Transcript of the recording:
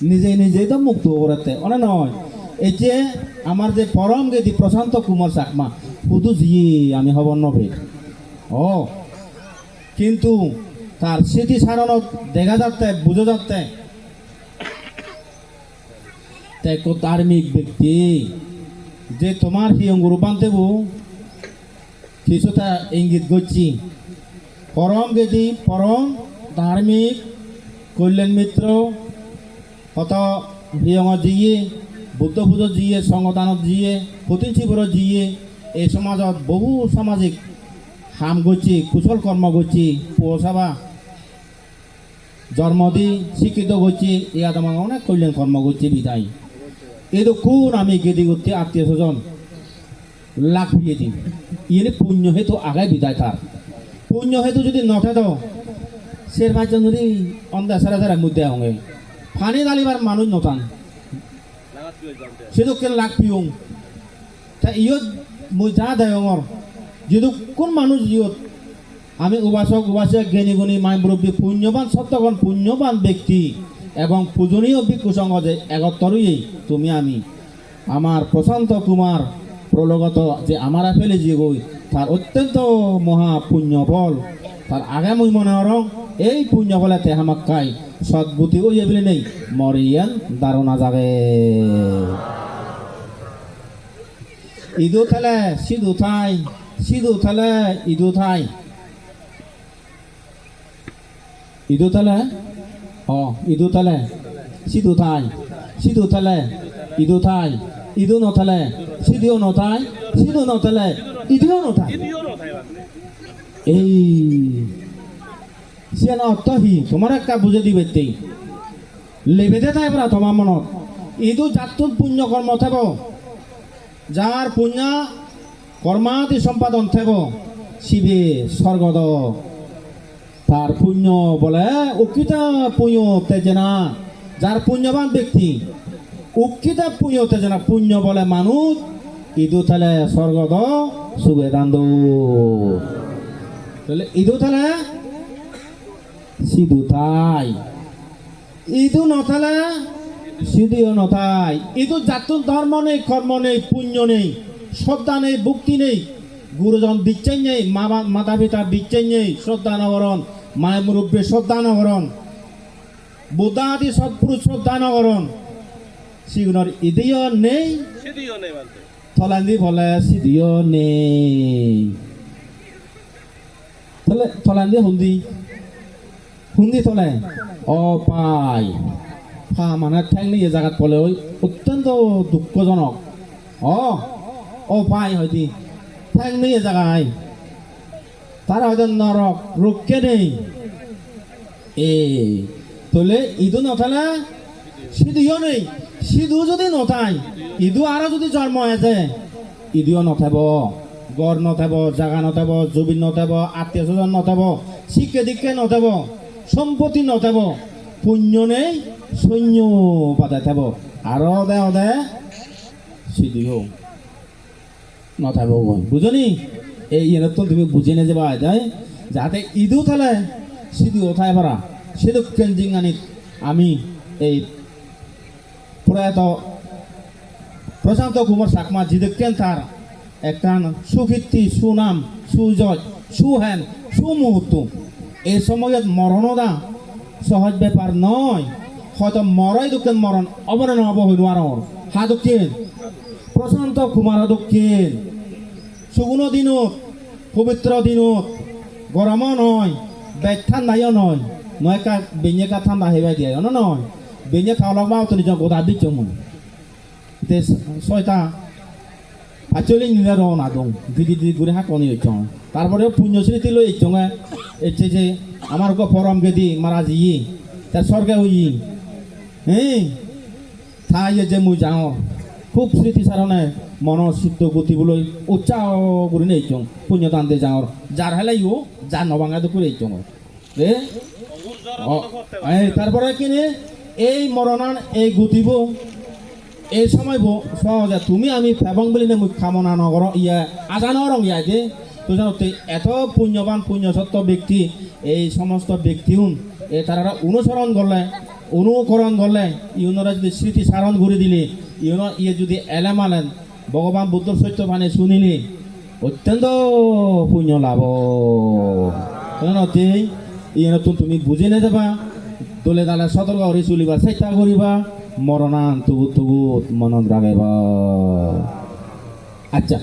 নিজেই তো মুক্ত করতে অনে নয়। এই যে আমার যে পরম গেদি প্রশান্ত কুমার চাকমা শুধু জিয়ে আমি হব নবে ও, কিন্তু তার স্মৃতি সারানো দেখা যাচ্ছে বুঝে যাচ্ছে এক ধার্মিক ব্যক্তি যে তোমার হিয়ঙ্গুরু বান্ধব কিছুটা ইঙ্গিত করছি। পরম গেদি পরম ধার্মিক কল্যাণ মিত্র হত হিয়ঙ জিয়ে বুদ্ধ পুজো জিয়ে সংগদানত জিয়ে প্রতিচিপুর জিয়ে এই সমাজত বহু সামাজিক কাম করছি, কুশল কর্ম করছি, পৌরসভা জন্ম দি শিক্ষিত করছি, ইয়াত আমার অনেক কল্যাণ কর্ম করছি বিদায়। এই কোন আমি গেদি করতে আত্মীয় স্বজন লাখ ফিরিয়ে দিই ইয়ে পুণ্য হেতু আগায় বিদায়। তার পুণ্য হেতু যদি নথে তো শের ভাইজন যদি অন্ধা সারা সারা মধ্যে হঙে ফানি দালিবার মানুষ নতান সেদু কেন লাখ পিয়ং তা ইয়ত মই যা দেয় আমার যেহেতু কোন মানুষ ইয়ত আমি উপাসক জ্ঞানী গুণী মাই মুরব্বী পুণ্যবান সত্যগণ পুণ্যবান ব্যক্তি এবং পূজনীয় ভিক্ষু সঙ্গ যে একত্তরই তুমি আমি আমার প্রশান্ত কুমার প্রলোগত যে আমার ফেলে যে গই তার অত্যন্ত মহা পুণ্য ফল তার আগে মই মনে হরং এই পুণ্য ফলেতে আমাক খাই সদ্বুতি ওই বলে নেই মরিয়ান দারুণা যাবে ইদু থালে সিধু থাই সিধু থালে ইদু থাই ইদু থালে ইদু থালে সিধু থাই সিধু থালে ইদু থাই ইদু নথালে সিধিও নথাই সিধু নথালে ইদিও নথাই এই সে না অত্যহি তোমার একটা বুঝে দিবে তেই লেবেদে তাই পরা তোমার মনত ইদু যাতুন পুণ্য কর্ম থেব যার পুণ্য কর্মাদি সম্পাদন থেব শিবে স্বর্গদ তার পুণ্য বলে উকিতা পুণ্য তেজনা যার পুণ্যবান ব্যক্তি উকিতা পুণ্য তেজনা পুণ্য বলে মানুষ ইদু থালে স্বর্গদ সুবেদান্ত ইদু থালে সিধু থাই ইদু নথালে সিধিও নথাই ইদু জাতুন ধর্ম নেই কর্ম নেই পুণ্য নেই শ্রদ্ধা নেই ভক্তি নেই গুরুজন বিচ্ছেন নেই মাতা পিতা বিচ্ছেন নেই শ্রদ্ধা নগরণ মায়ের মুরব্বী শ্রদ্ধা নগরণ বুদ্ধাদি সৎপুরুষ শ্রদ্ধা নগরণ সিগুণর ইদিও নেই থলান্দি ফলে সিধিও নেই তাহলে থলান্দি হুন্দি হুন্দি থলে অপায় ফা মানে ঠেং নিয়ে জায়গাত পলে ওই অত্যন্ত দুঃখজনক অপায় হয়তো ঠেং নিয়ে জায়গায় তারা হয়তো নরক রক্ষে নেই এ তোলে ইদু নথালে সিধিও নেই সিধু যদি নথাই ইদু আরো যদি জন্ম আছে ইদিও নথাব গড় নথাব জাগা নথাব জুবিন নথাব আত্মীয় স্বজন নথাব শিক্ষে দীক্ষে নথাব সম্পত্তি নথাব পুণ্য নেই সৈন্য পাতাই থাব আরো দে সিধিও নথাব বুঝনি এই ইয়ে তো তুমি বুঝে নে যাবা তাই যাতে ইদু থালে সিধিও থাই পারা সিধু কেঞ্জিং আনি আমি এই প্রয়াত প্রশান্ত কুমার চাকমা জিদেকেন তার একটা সুকীর্তি সুনাম সুজয় সুহেন সুমুহূর্ত এই সময়ত মরণদা সহজ ব্যাপার নয় হয়তো মরাই দক্ষিণ মরণ অবরণ হব হইল আর হা দক্ষিণ প্রশান্ত কুমার দক্ষিণ সুগুণ দিনত পবিত্র দিনত গরম নয় বেগ ঠান্ডাইও নয় নয় কা বেঞ্জে কা ঠান্ডা হেবাই দিয়ে নয় বেঞ্জে খাওয়া বাও তো নিজের গোদা দিচ্ছ ছয়টা আচলি নিলে রওনা দং দিদি দিদি ঘুরে হাঁকনি হইছ তারপরে পুণ্যস্মৃতি লই ইচ্ছঙে এসে যে আমার গো পরম গেদি মারা জিয়ে তার স্বর্গে হই হ্যাঁ থাই যে মুই যাও খুব স্মৃতি সারণে মন সিদ্ধ গতিবলৈ উৎসাহ করে নেই চং পুণ্যদান দিয়ে যাও যার হেলাইও যার নবাঙ্গা তো করে চং তারপরে কিনে এই মরণান এই গতিব এই সময় সহজে তুমি আমি ফেবং বলি না মুখ কামনা নগর ইয়া আজানো রং ইয়া যে তো জানো এত পুণ্যবান পুণ্যসত্ত্ব ব্যক্তি এই সমস্ত ব্যক্তি তারা অনুসরণ করলে অনুকরণ করলে ইউনরা যদি স্মৃতি সারণ করে দিলে ইয়ে যদি এলামালেন ভগবান বুদ্ধর সত্য মানে শুনিলে অত্যন্ত পুণ্য লাভ তুমি বুঝে নে যাবা দলে দালে সতর্ক করে চলিবা চেষ্টা করিবা মরণান তুবু তুবু মনত রাখিবা আচ্ছা